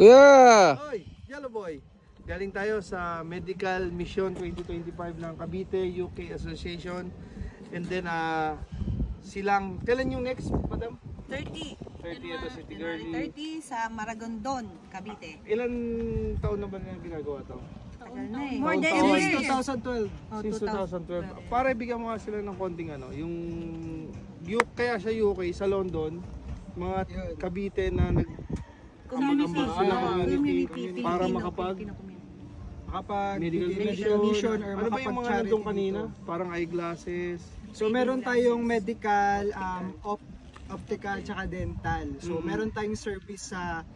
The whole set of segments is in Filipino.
Kuya! Oy, Yellow Boy. Galing tayo sa Medical Mission 2025 ng Cavite UK Association. And then silang, kailan yung next, madam? 30. 30 ito si Tigirly. 30 sa Maragondon, Cavite. Ilan taon na ba na ginagawa to? Tagal na eh. More than years. 2012. Since 2012. Para bigyan mo nga sila ng konting yung kaya sa UK, sa London, mga Cavite na nag-ambag sila community para makapag medical mission or ano ba yung mga nandun kanina? Parang eyeglasses. So meron tayong medical, optical, tsaka dental. So meron tayong service sa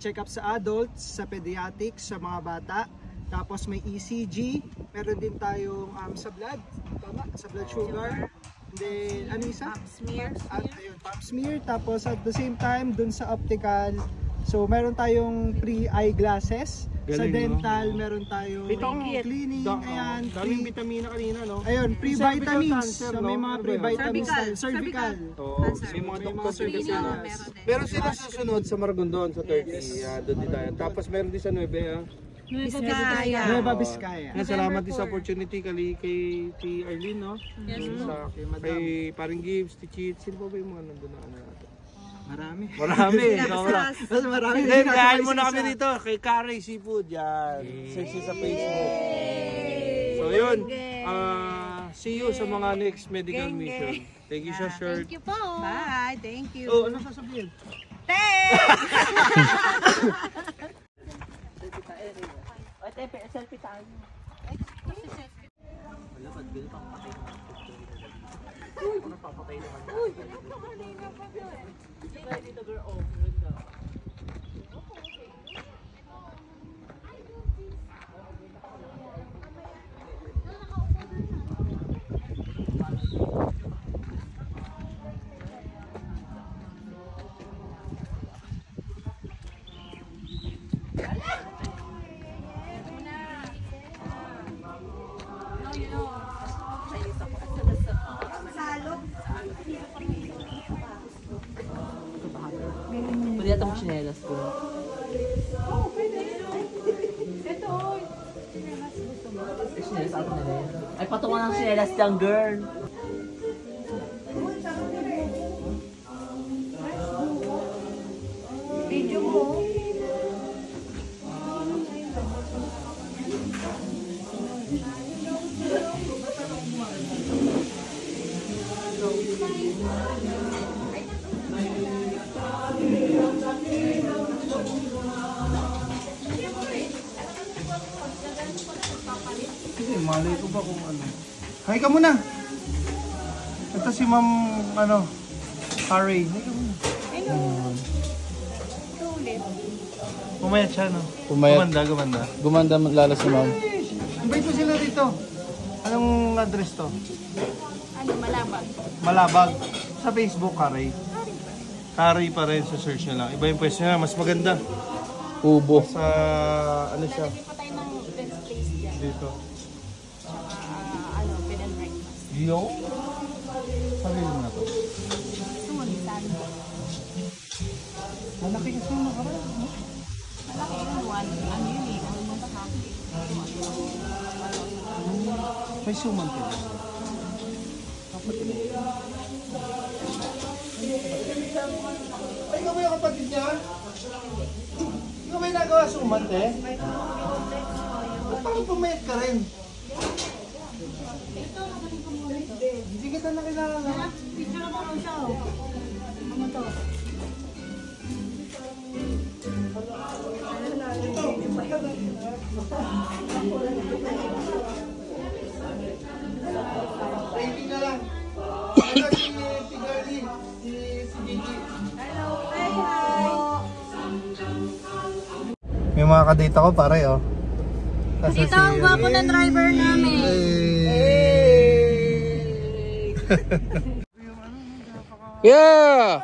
check-up sa adults, sa pediatrics, sa mga bata. Tapos may ECG, meron din tayong sa blood, tama? Sa blood sugar. And then, ano isa? Pap smear. At ayun, pap smear. Tapos at the same time, dun sa optical, so meron tayong pre-eyeglasses. Sa dental, meron tayong cleaning, ayan. Daming vitamina kanina, no? Ayun, pre-vitamins. Cancer, So may no? mga pre-vitamins. Cervical. May mga doctor service na. Pero sila susunod sa Maragondon sa 30. Doon din tayo. Tapos meron din sa 9, Vizcaya. Nueva Vizcaya. Salamat din sa opportunity kay Arlene, no? Kay Paring Gibbs, Tichit. Sino ba yung mga nandun na natin? Marami. Marami. Then, kain muna kami dito kay Carrie Seafood. Yan. Search sa Facebook. So, yun. See you sa mga next medical mission. Thank you, Shashirt. Thank you po. Bye. Thank you. Oh, ano sasabihin? Selfie tayo. Wala, ba't bil pang patay naman? Ano papatay naman? Uy! Dito girl, oh, ganda. Pwede atang chinelas ko. Oo, pwede. Ito. Chinelas atin na rin. Ay, patungan ng chinelas dyan, girl. Video mo. Kasi malay ko ba kung ano. Hi ka muna. Ito si Ma'am Carrie. Hi ka muna. Hello. Pumayat siya, no? Pumayat. Gumanda. Gumanda lalo si ma'am. Invite mo sila dito. Anong address to? Malabag. Malabag. Sa Facebook, Carrie. Carrie pa rin sa search nyo lang. Iba yung pwesto niya. Mas maganda. Ubo. Sa ano siya? Pa tayo ng best place dyan. Dito. Bed and breakfast. Yo? Sabi mo na to. Sumunitan. Malaki kasi yung nakaraan. Malaki yun. Ano yun eh. Almost half. May suman ka dyan. Ay, ikaw ba yung kapatid niya? Ikaw ba yung nagawa suman, eh? Ba't parang pumayat ka rin? Hindi kita nakilala. Picture mo ko siya. Ano to? Rating na lang. Ito si Tigirly, si Gigi. Hello. Hi. May mga kadate ako pare, oh. Dito ang gwapo ng driver namin. Yeah!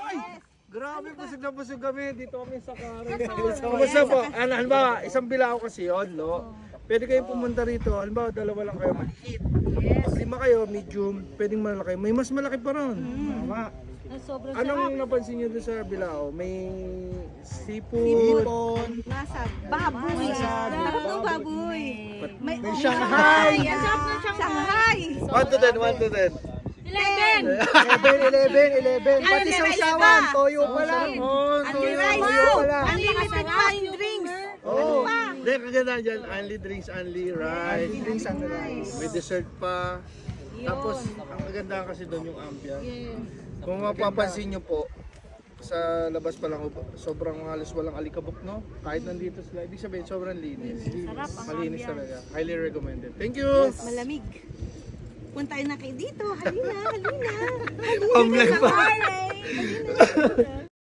Grabe, busog na busog kami. Dito kami sa Karen. Kumusta po? Halimbawa, isang bilao kasi yun, no? Pwede kayong pumunta rito. Halimbawa, dalawa lang kayo maliit. Pag 5 kayo, medium, pwedeng malaki. May mas malaki pa ron. Tama. Sobrang Anong napansin nyo doon sa bilao? May seafood, nasa baboy. Sarap ng baboy. May Shanghai. Ang sarap ng Shanghai. 1 to 10, 1 to 10. 11. 11. Pati sa usawan, toyo pa lang. Oh, Only toyo. rice. Toyo pa lang. Unlimited wine drinks. Oh, hindi, kagandaan dyan. Only drinks, only rice. Drinks and rice. May dessert pa. Tapos, ang kagandahan kasi doon yung ambiance. Kung mapapansin nyo po, sa labas pa lang, sobrang halos walang alikabok, no? Kahit nandito sila, ibig sabihin, sobrang linis. Sarap ang Malinis ambiance. talaga. Highly recommended. Thank you! Malamig. Punta na kayo dito. Halina. Pamlag pa. Halina.